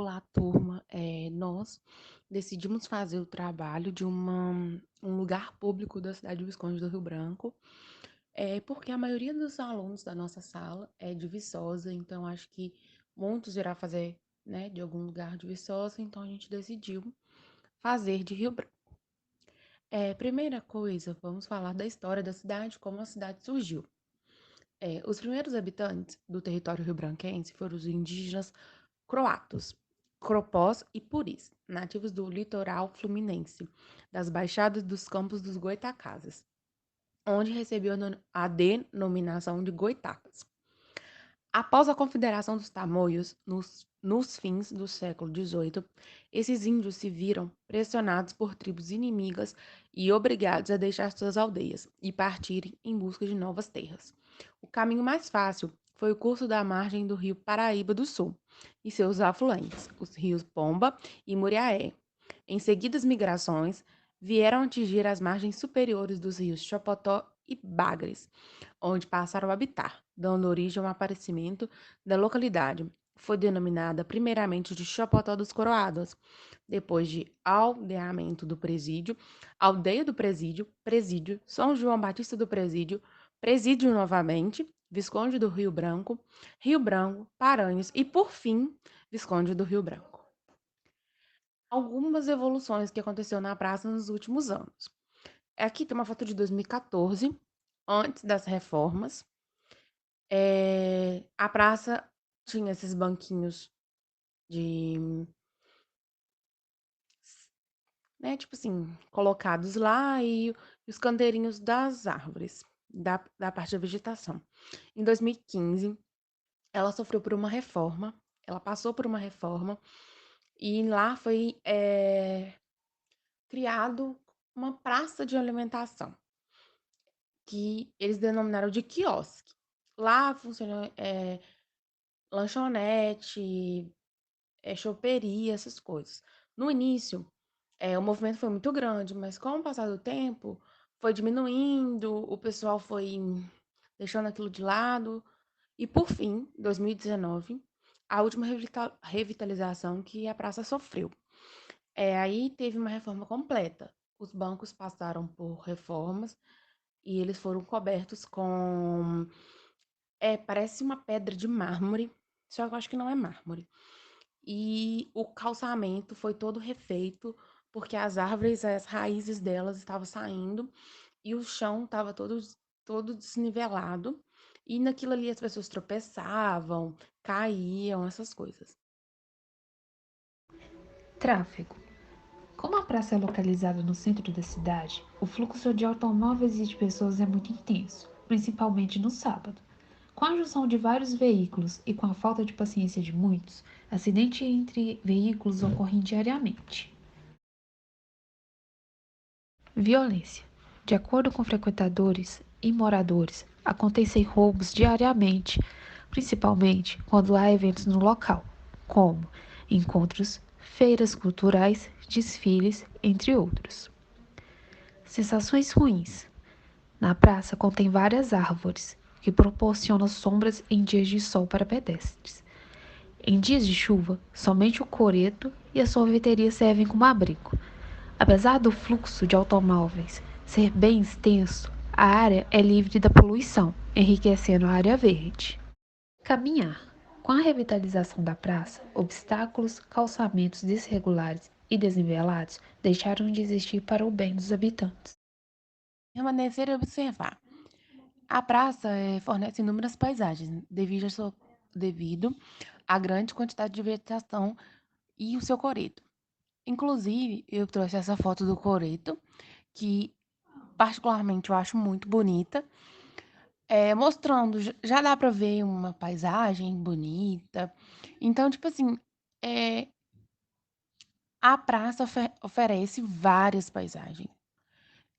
Olá, turma. Nós decidimos fazer o trabalho de um lugar público da cidade de Visconde do Rio Branco, porque a maioria dos alunos da nossa sala é de Viçosa, então acho que muitos irá fazer, né, de algum lugar de Viçosa, então a gente decidiu fazer de Rio Branco. Primeira coisa, vamos falar da história da cidade, como a cidade surgiu. Os primeiros habitantes do território rio-branquense foram os indígenas croatos, cropós e puris, nativos do litoral fluminense, das baixadas dos campos dos Goitacazes, onde recebeu a denominação de Goitacas. Após a Confederação dos Tamoios, nos fins do século XVIII, esses índios se viram pressionados por tribos inimigas e obrigados a deixar suas aldeias e partirem em busca de novas terras. O caminho mais fácil foi o curso da margem do rio Paraíba do Sul e seus afluentes, os rios Pomba e Muriaé. Em seguidas migrações, vieram atingir as margens superiores dos rios Chopotó e Bagres, onde passaram a habitar, dando origem ao aparecimento da localidade. Foi denominada primeiramente de Chopotó dos Coroados, depois de aldeamento do Presídio, Aldeia do Presídio, Presídio, São João Batista do Presídio, Presídio novamente, Visconde do Rio Branco, Paranhos e, por fim, Visconde do Rio Branco. Algumas evoluções que aconteceu na praça nos últimos anos. Aqui tem uma foto de 2014, antes das reformas. A praça tinha esses banquinhos de, né, tipo assim, colocados lá e os canteirinhos das árvores, da parte da vegetação. Em 2015, ela sofreu por uma reforma, ela passou por uma reforma e lá foi criado uma praça de alimentação, que eles denominaram de quiosque. Lá funciona lanchonete, choperia, essas coisas. No início, o movimento foi muito grande, mas com o passar do tempo, foi diminuindo, o pessoal foi deixando aquilo de lado, e por fim, 2019, a última revitalização que a praça sofreu. Aí teve uma reforma completa. Os bancos passaram por reformas e eles foram cobertos com, parece uma pedra de mármore, só que eu acho que não é mármore. E o calçamento foi todo refeito, porque as árvores, as raízes delas estavam saindo e o chão estava todo desnivelado. E naquilo ali as pessoas tropeçavam, caíam, essas coisas. Tráfego. Como a praça é localizada no centro da cidade, o fluxo de automóveis e de pessoas é muito intenso, principalmente no sábado. Com a junção de vários veículos e com a falta de paciência de muitos, acidentes entre veículos ocorrem diariamente. Violência. De acordo com frequentadores e moradores, acontecem roubos diariamente, principalmente quando há eventos no local, como encontros, feiras culturais, desfiles, entre outros. Sensações ruins. Na praça contém várias árvores, que proporcionam sombras em dias de sol para pedestres. Em dias de chuva, somente o coreto e a sorveteria servem como abrigo. Apesar do fluxo de automóveis ser bem extenso, a área é livre da poluição, enriquecendo a área verde. Caminhar. Com a revitalização da praça, obstáculos, calçamentos desregulares e desnivelados deixaram de existir para o bem dos habitantes. Permanecer e observar. A praça fornece inúmeras paisagens, devido à grande quantidade de vegetação e o seu coreto. Inclusive, eu trouxe essa foto do coreto, que particularmente eu acho muito bonita, mostrando, já dá para ver uma paisagem bonita. Então, tipo assim, é, a praça oferece várias paisagens.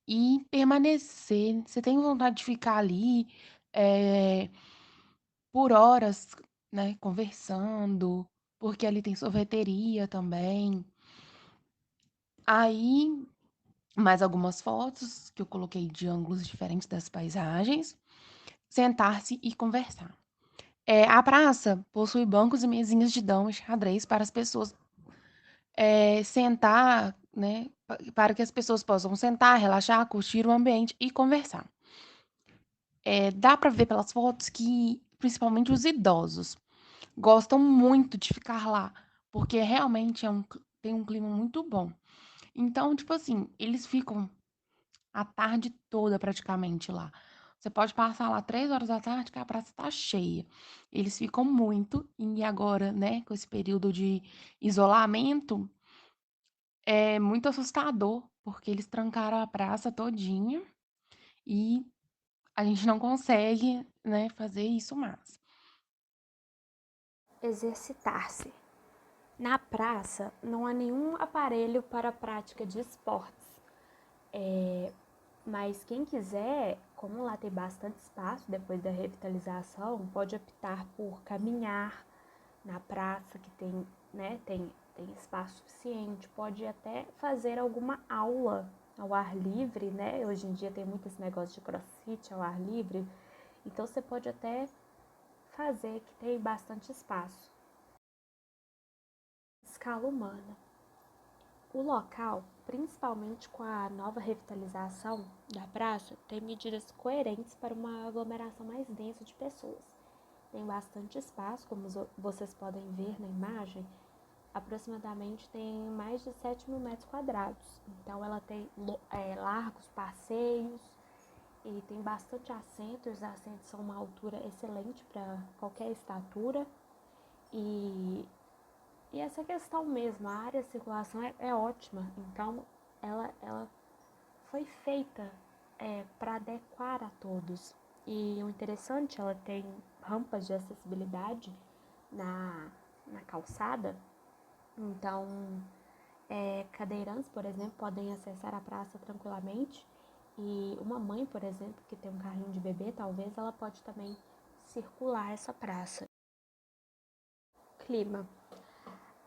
E permanecer, você tem vontade de ficar ali eh, por horas, né, conversando, porque ali tem sorveteria também. Aí, mais algumas fotos que eu coloquei de ângulos diferentes das paisagens, sentar-se e conversar. A praça possui bancos e mesinhas de dama e xadrez para as pessoas sentar, né, para que as pessoas possam sentar, relaxar, curtir o ambiente e conversar. Dá para ver pelas fotos que, principalmente os idosos, gostam muito de ficar lá, porque realmente tem um clima muito bom. Então, tipo assim, eles ficam a tarde toda praticamente lá. Você pode passar lá 3 horas da tarde que a praça tá cheia. Eles ficam muito, e agora, né, com esse período de isolamento, é muito assustador, porque eles trancaram a praça todinha e a gente não consegue, né, fazer isso mais. Exercitar-se. Na praça não há nenhum aparelho para a prática de esportes. Mas quem quiser, como lá tem bastante espaço depois da revitalização, pode optar por caminhar na praça, que tem, né, tem espaço suficiente, pode até fazer alguma aula ao ar livre, né? Hoje em dia tem muito esse negócio de crossfit ao ar livre, então você pode até fazer, que tem bastante espaço. Escala humana. O local, principalmente com a nova revitalização da praça, tem medidas coerentes para uma aglomeração mais densa de pessoas. Tem bastante espaço, como vocês podem ver na imagem, aproximadamente tem mais de 7.000 metros quadrados. Então ela tem largos passeios e tem bastante assentos. Os assentos são uma altura excelente para qualquer estatura. E essa questão mesmo, a área de circulação é ótima, então ela foi feita para adequar a todos. E o interessante, ela tem rampas de acessibilidade na calçada, então cadeirantes, por exemplo, podem acessar a praça tranquilamente. E uma mãe, por exemplo, que tem um carrinho de bebê, talvez ela pode também circular essa praça. Clima.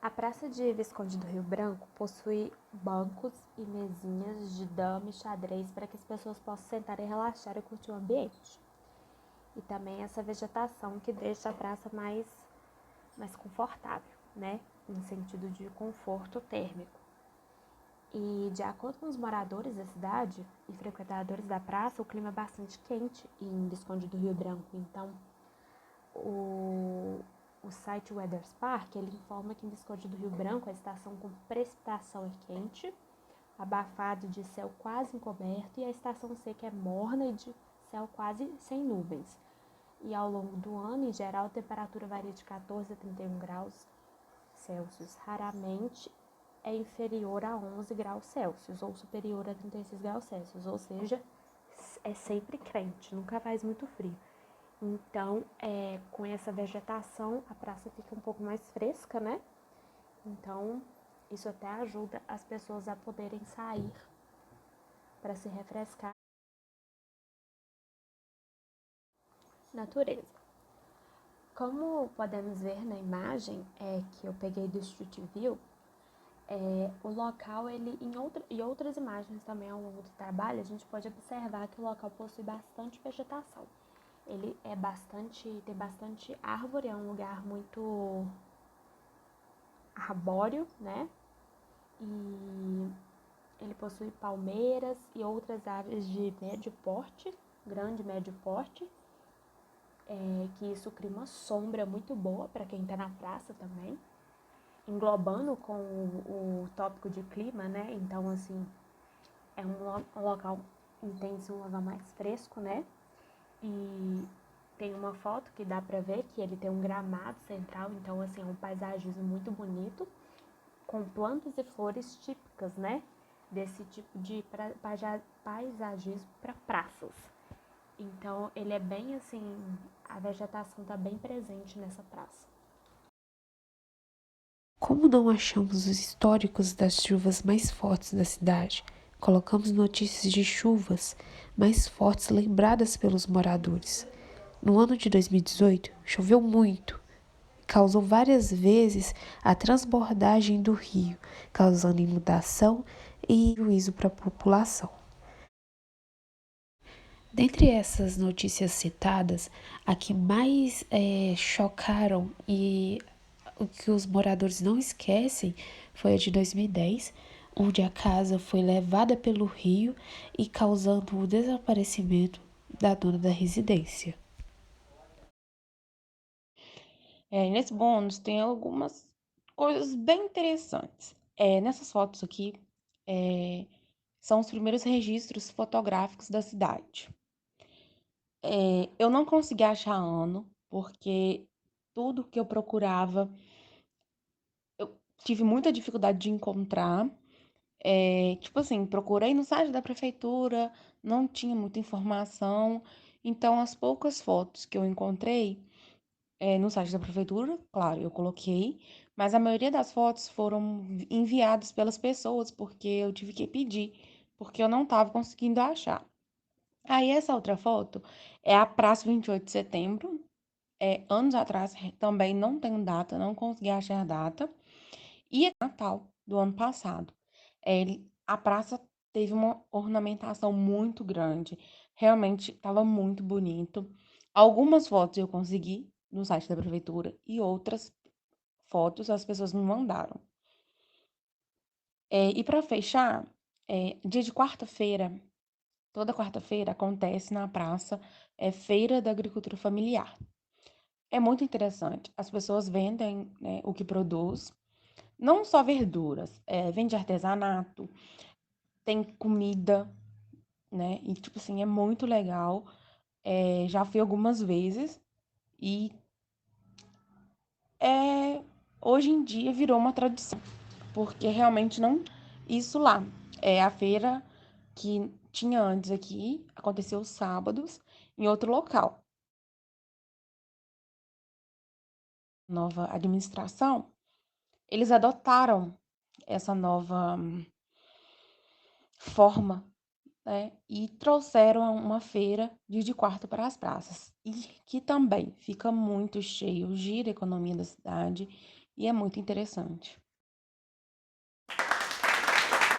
A Praça de Visconde do Rio Branco possui bancos e mesinhas de dama e xadrez para que as pessoas possam sentar e relaxar e curtir o ambiente. E também essa vegetação que deixa a praça mais confortável, né? No sentido de conforto térmico. E de acordo com os moradores da cidade e frequentadores da praça, o clima é bastante quente em Visconde do Rio Branco. Então, o site Weather Spark, ele informa que em Visconde do Rio Branco a estação com precipitação é quente, abafado de céu quase encoberto, e a estação seca é morna e de céu quase sem nuvens. E ao longo do ano, em geral, a temperatura varia de 14 a 31 graus Celsius. Raramente é inferior a 11 graus Celsius ou superior a 36 graus Celsius, ou seja, é sempre quente, nunca faz muito frio. Então, com essa vegetação, a praça fica um pouco mais fresca, né? Então, isso até ajuda as pessoas a poderem sair para se refrescar. Natureza. Como podemos ver na imagem que eu peguei do Street View, o local, e outras imagens também ao longo do trabalho, a gente pode observar que o local possui bastante vegetação. Ele tem bastante árvore, é um lugar muito arbóreo, né? E ele possui palmeiras e outras árvores de médio porte, grande e médio porte, que isso cria uma sombra muito boa para quem está na praça também, englobando com o tópico de clima, né? Então, assim, é um local intenso, um lugar mais fresco, né? E tem uma foto que dá pra ver que ele tem um gramado central, então, assim, é um paisagismo muito bonito, com plantas e flores típicas, né? Desse tipo de paisagismo para praças. Então, ele é bem, assim, a vegetação tá bem presente nessa praça. Como não achamos os históricos das chuvas mais fortes da cidade, colocamos notícias de chuvas mais fortes lembradas pelos moradores. No ano de 2018, choveu muito, causou várias vezes a transbordagem do rio, causando inundação e prejuízo para a população. Dentre essas notícias citadas, a que mais chocaram e o que os moradores não esquecem foi a de 2010, onde a casa foi levada pelo rio e causando o desaparecimento da dona da residência. Nesse bônus tem algumas coisas bem interessantes. Nessas fotos aqui, é, são os primeiros registros fotográficos da cidade. Eu não consegui achar ano, porque tudo que eu procurava, eu tive muita dificuldade de encontrar. Tipo assim, procurei no site da prefeitura, não tinha muita informação. Então, as poucas fotos que eu encontrei, no site da prefeitura, claro, eu coloquei, mas a maioria das fotos foram enviadas pelas pessoas, porque eu tive que pedir, porque eu não estava conseguindo achar. Aí, essa outra foto é a Praça 28 de Setembro, anos atrás, também não tenho data, não consegui achar data, e é Natal do ano passado. A praça teve uma ornamentação muito grande, realmente estava muito bonito. Algumas fotos eu consegui no site da prefeitura e outras fotos as pessoas me mandaram. E para fechar, dia de quarta-feira, toda quarta-feira acontece na praça Feira da Agricultura Familiar. É muito interessante. As pessoas vendem, né, o que produz, não só verduras, vende artesanato, tem comida, né? E tipo assim, é muito legal. Já fui algumas vezes e é, hoje em dia virou uma tradição, porque realmente não isso lá. É a feira que tinha antes aqui, aconteceu os sábados em outro local. Nova administração, eles adotaram essa nova forma, né? E trouxeram uma feira de quarta para as praças. E que também fica muito cheio, gira a economia da cidade e é muito interessante.